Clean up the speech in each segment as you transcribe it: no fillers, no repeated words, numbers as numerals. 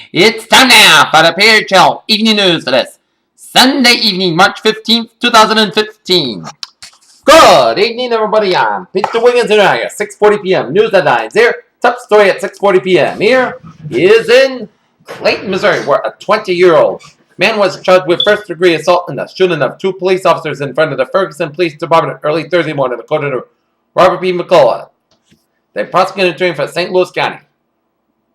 It's time now for the Peer Chill Evening News for this Sunday evening, March 15th, 2015. Good evening, everybody. I'm Mr. Wiggins here at 6:40 p.m. News headlines here. Top story at 6:40 p.m. Here is in Clayton, Missouri, where a 20-year-old man was charged with first-degree assault in the shooting of two police officers in front of the Ferguson Police Department early Thursday morning, according to Robert P. McCullough, the prosecuting attorney for St. Louis County.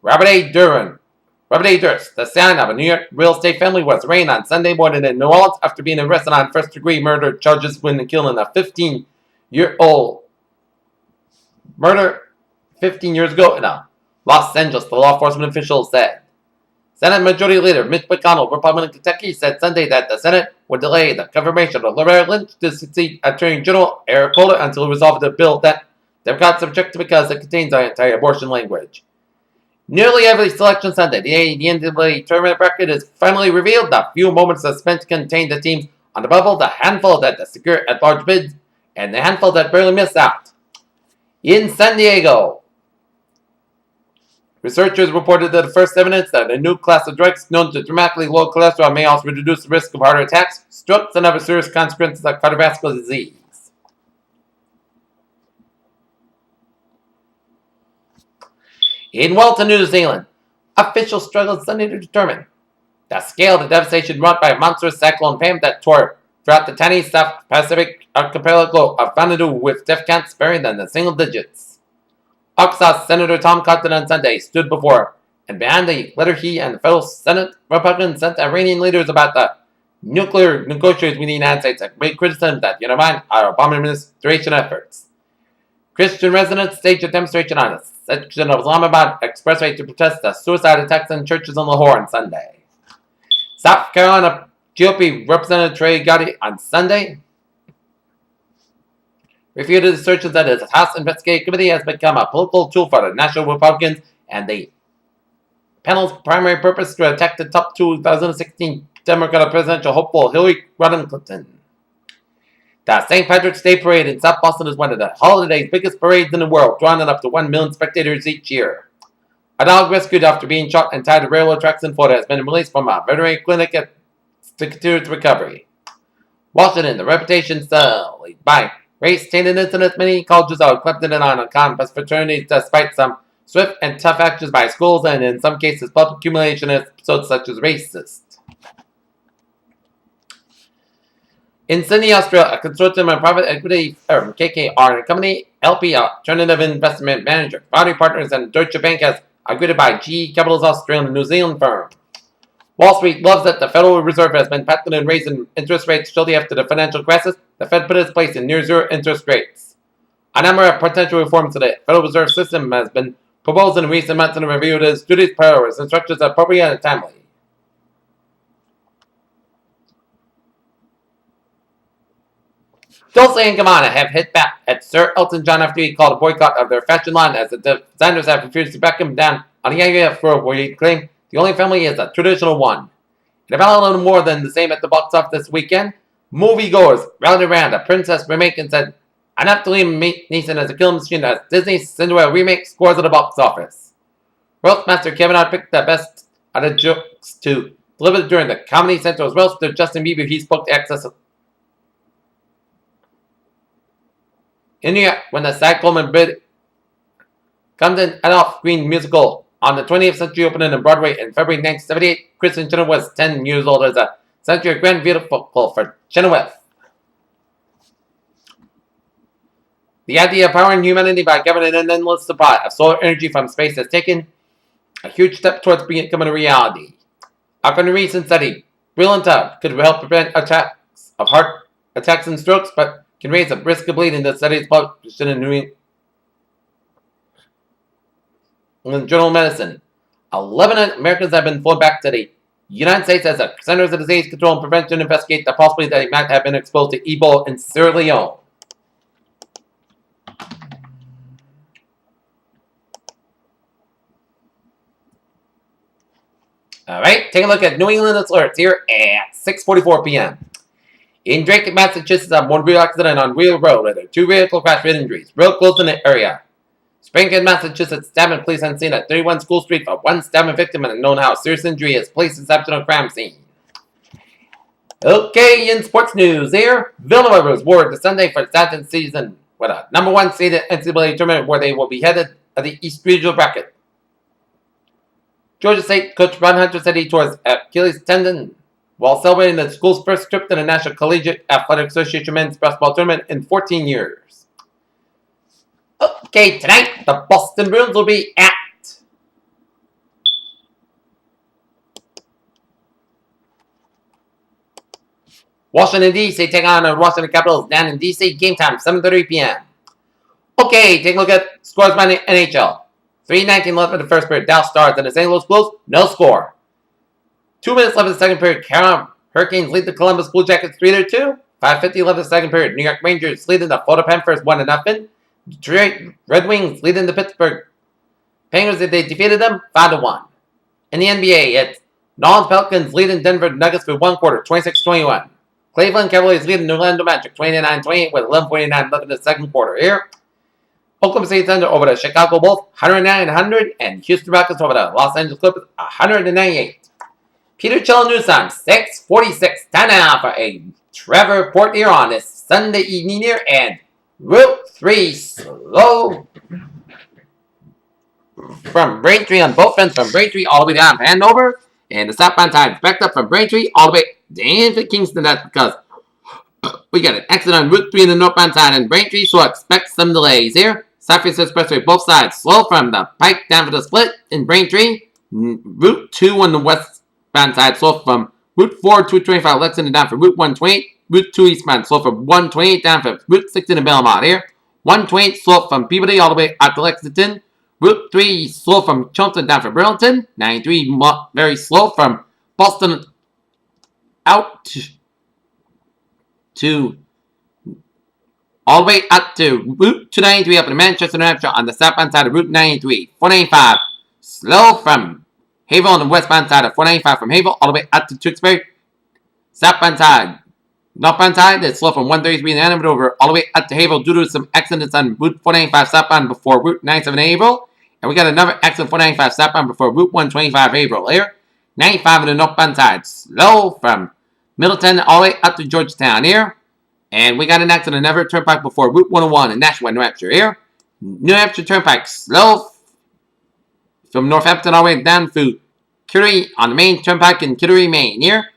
Robert A. Durst, the son of a New York real estate family, was arraigned on Sunday morning in New Orleans after being arrested on first-degree murder charges when killing a 15-year-old murder 15 years ago in Los Angeles, the law enforcement officials said. Senate Majority Leader Mitch McConnell, Republican of Kentucky, said Sunday that the Senate would delay the confirmation of Loretta Lynch to succeed Attorney General Eric Holder until it resolved a bill that Democrats object because it contains anti-abortion language. Nearly every selection Sunday, the NCAA tournament record is finally revealed. The few moments spent contained the teams on the bubble, the handful that secure at-large bids, and the handful that barely missed out. In San Diego, researchers reported that the first evidence that a new class of drugs known to dramatically lower cholesterol may also reduce the risk of heart attacks, strokes, and other serious consequences like cardiovascular disease. In Wellington, New Zealand, officials struggled Sunday to determine the scale of the devastation wrought by a monstrous cyclone Pam that tore throughout the tiny South Pacific archipelago of Vanuatu, with death counts varying in the single digits. Arkansas Senator Tom Cotton on Sunday stood before and behind the letter he and the federal Senate Republicans sent to Iranian leaders about the nuclear negotiations with the United States and made criticism that undermined our Obama administration efforts. Christian residents staged a demonstration on a section of Islamabad Expressway to protest the suicide attacks on churches in Lahore on Sunday. South Carolina GOP Representative Trey Gowdy on Sunday refuted assertions that his House Investigative Committee has become a political tool for the National Republicans and the panel's primary purpose to attack the top 2016 Democratic presidential hopeful Hillary Clinton. The St. Patrick's Day Parade in South Boston is one of the holiday's biggest parades in the world, drawing up to 1 million spectators each year. A dog rescued after being shot and tied to railroad tracks in Florida has been released from a veterinary clinic to continue its recovery. Washington, the reputation sullied by race-tainted incidents, many colleges are accepted on campus fraternities despite some swift and tough actions by schools and, in some cases, public humiliation episodes such as racist. In Sydney, Australia, a consortium of private equity firm KKR and company LP Alternative Investment Manager, Foundry Partners, and Deutsche Bank has agreed to buy GE Capital's Australian and New Zealand firm. Wall Street loves that the Federal Reserve has been patented in raising interest rates shortly after the financial crisis. The Fed put its place in near-zero interest rates. A number of potential reforms to the Federal Reserve System has been proposed in recent months and reviewed as duties, priorities, and structures appropriate and timely. Dolce & Gabbana have hit back at Sir Elton John after he called a boycott of their fashion line as the designers have refused to back him down on the idea for where he claimed the only family is a traditional one. In about a little more than the same at the box office this weekend, moviegoers rallied around a Princess remake and said, enough to leave Neeson as a killing machine as Disney's Cinderella remake scores at the box office. Roastmaster Kevin Hart picked the best out of jokes to deliver during the Comedy Central's roast to Justin Bieber. He spoke to Access in New York when the Cyclone Bid comes in an off-screen musical on the 20th century opening on Broadway in February 1978. Kristen Chenoweth was 10 years old as a century grand vehicle for Chenoweth. The idea of powering humanity by giving an endless supply of solar energy from space has taken a huge step towards becoming a reality. After a recent study, brilliant could help prevent attacks of heart attacks and strokes, but can raise the risk of bleeding. The study is published in the New England Journal of Medicine. 11 Americans have been flown back to the United States as the Centers of Disease Control and Prevention investigate the possibility that he might have been exposed to Ebola in Sierra Leone. Alright, take a look at New England alerts here at 6:44 p.m. In Drake, Massachusetts, one real accident on Wheel Road where there are 2 vehicle crash with injuries, real close in the area. Springfield, Massachusetts, stabbing police on scene at 31 School Street for one stabbing victim in a known house. Serious injury is police exceptional crime scene. Okay, in sports news here, Villanova was awarded to Sunday for the second season with a number 1 seeded NCAA tournament where they will be headed of the East Regional bracket. Georgia State coach Ron Hunter said he tore his Achilles tendon while celebrating the school's first trip to the National Collegiate Athletic Association men's basketball tournament in 14 years. Okay, tonight the Boston Bruins will be at Washington, D.C. taking on the Washington Capitals down in D.C. Game time, 7:30 p.m. Okay, take a look at scores by the NHL. 3:19 left in the first period. Dallas Stars and the St. Louis Blues, no score. 2 minutes left in the second period. Carolina Hurricanes lead the Columbus Blue Jackets 3-2. 5:50 left in the second period. New York Rangers leading the Florida Panthers 1-0. Detroit Red Wings leading the Pittsburgh Penguins. They defeated them 5-1. In the NBA, it's New Orleans Pelicans leading Denver Nuggets for one quarter, 26-21. Cleveland Cavaliers leading New Orlando Magic 29-28 with 11:49 left in the second quarter here. Oklahoma City Thunder over the Chicago Bulls 109-100, and Houston Rockets over the Los Angeles Clippers 198. Peter Chell News Time 6:46. Time now for a Trevor report here on this Sunday evening here, and Route 3 slow from Braintree on both ends, from Braintree all the way down to Hanover, and the southbound side backed up from Braintree all the way down to Kingston. That's because we got an accident on Route 3 in the northbound side in Braintree, so expect some delays here. Southwest Expressway, both sides slow from the Pike down for the split in Braintree. Route 2 on the westbound side slow from Route 4 225 Lexington down for Route 128. Route 2 eastbound slow from 128 down for Route 16 in Belmont here. 128 slow from Peabody all the way out to Lexington. Route 3 slow from Charlton down for Burlington. 93 very slow from Boston out to all the way up to Route 293 up in Manchester, New Hampshire on the southbound side of Route 93. 495 slow from Haverhill on the westbound side of 495 from Haverhill all the way up to Tewksbury. Southbound side. Northbound side is slow from 133 in Hanover all the way up to Haverhill due to some accidents on Route 495 southbound before Route 97 Haverhill. And we got another accident 495 southbound before Route 125 Haverhill here. 95 on the northbound side. Slow from Middleton all the way up to Georgetown here. And we got an accident on Everett Turnpike before Route 101 in Nashua, New Hampshire here. New Hampshire Turnpike slow from Northampton all the way down to Kittery on the main turnpike in Kittery, Maine here.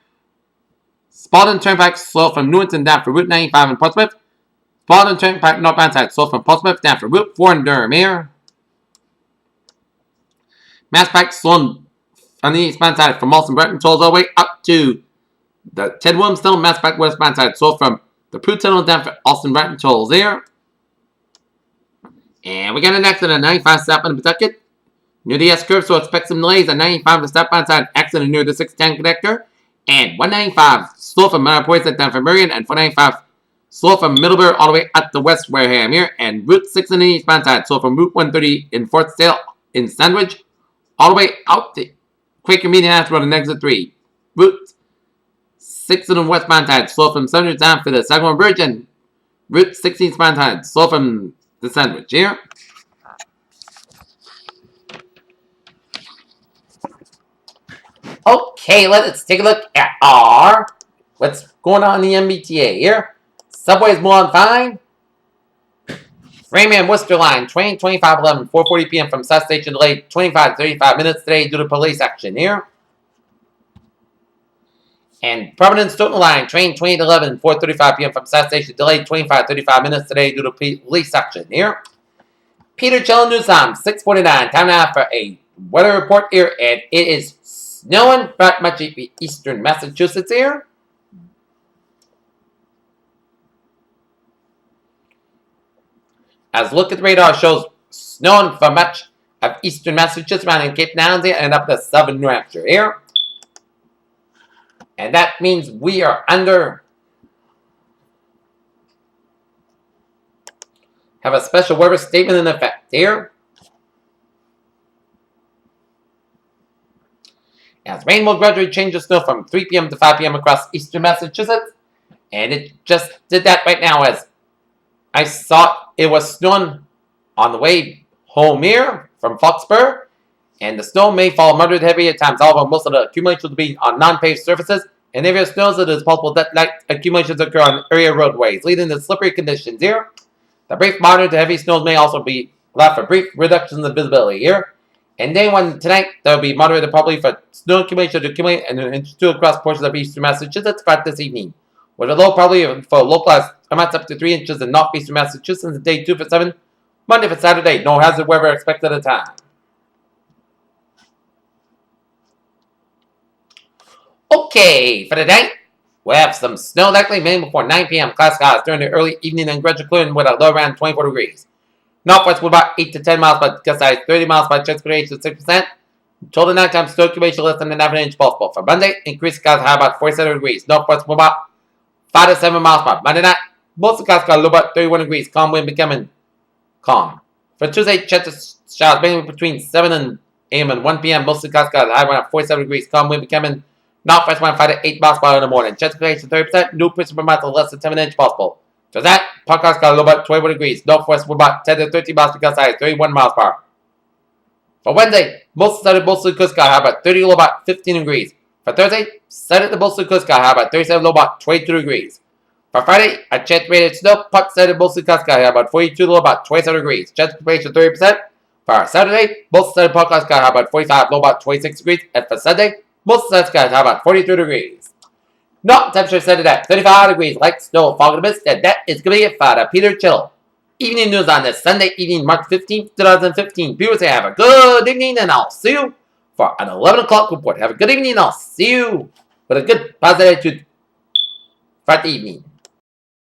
Spalding Turnpike slow from Newington down for Route 95 in Portsmouth. Spalding Turnpike northbound side slow from Portsmouth down for Route 4 in Durham here. Mass Pike slow on the eastbound side from Molson Breton tolls all the way up to the Ted Williams Tunnel. Mass Pike westbound side slow from the Prue Tunnel down for Austin Breton tolls there. And we got an accident on 95 southbound in Pawtucket near the S curve, so expect some delays on 95 the southbound side accident near the 610 connector. And 195 slow from Mount Poison down for Marion, and 495 slow from Middleburg all the way up to West Wareham here. And Route 6 on the eastbound side slow from Route 130 in Fort Sale in Sandwich all the way out to Quaker Meeting House Road and Exit 3. Route 6 on the westbound side slow from Sandwich down for the Sagamore Bridge, and Route 16 eastbound side slow from the Sandwich here. Okay, let's take a look at what's going on in the MBTA here. Subway's moving fine. Framingham Worcester line, train 2511, 4:40 p.m. from South Station delayed 25-35 minutes today due to police action here. And Providence Stoughton line, train 2811, 4:35 p.m. from South Station delayed 25-35 minutes today due to police action here. Peter Chell News Time, 6:49. Time now for a weather report here, and it is snowing throughout much of eastern Massachusetts here. As look at the radar shows snowing for much of eastern Massachusetts around in Cape Downs here and up to southern New Hampshire here. And that means we are under have a special weather statement in effect here. As rain will gradually change the snow from 3 p.m. to 5 p.m. across eastern Massachusetts. And it just did that right now as I saw it was snowing on the way Homer from Foxborough. And the snow may fall moderate heavy at times. However, most of the accumulation will be on non-paved surfaces. And if it snows, it is possible that light accumulations occur on area roadways, leading to slippery conditions here. The brief moderate to heavy snows may also be left for brief reductions in visibility here. And day one tonight, there will be moderate probably for snow accumulation to accumulate and an inch or two across portions of eastern Massachusetts throughout this evening. With a low probably for localized amounts up to 3 inches in northeastern Massachusetts and day 2 for 7. Monday for Saturday, no hazard weather expected at a time. Okay, for today, we have some snow likely mainly before 9 p.m. Class skies during the early evening and gradual clearing with a low around 24 degrees. Northwest with about 8 to 10 miles by gust size, 30 miles by chance variation to 6%. Total nighttime snow accumulation less than an average inch possible. For Monday, increased skies high about 47 degrees. Northwest with about 5 to 7 miles by Monday night. Most of the skies got a low about 31 degrees. Calm wind becoming calm. For Tuesday, chance of showers mainly between 7 a.m. and 1 p.m. Most of the skies got high around 47 degrees. Calm wind becoming northwest around 5 to 8 miles per hour in the morning. Chance of variation 30%. New precipitation per mile less than 10 inch possible. So that, podcast got a low about 21 degrees. Northwest with about 10 to 13 miles per gust size, 31 miles per hour. For Wednesday, most of the mostly coast got high about 30, low about 15 degrees. For Thursday, set the mostly coast got high about 37, low about 22 degrees. For Friday, a chance rated snow, pot set mostly coast got high about 42, low about 27 degrees. Chance precipitation 30%. For Saturday, most set podcast got high about 45, low about 26 degrees. And for Sunday, most set got high about 42 degrees. No, temperature set at 35 degrees, light snow, fog in the mist, and that is going to be it for the Peter Chittle evening news on this Sunday evening, March 15th, 2015. People say have a good evening, and I'll see you for an 11 o'clock report. Have a good evening, and I'll see you with a good positive attitude for the evening.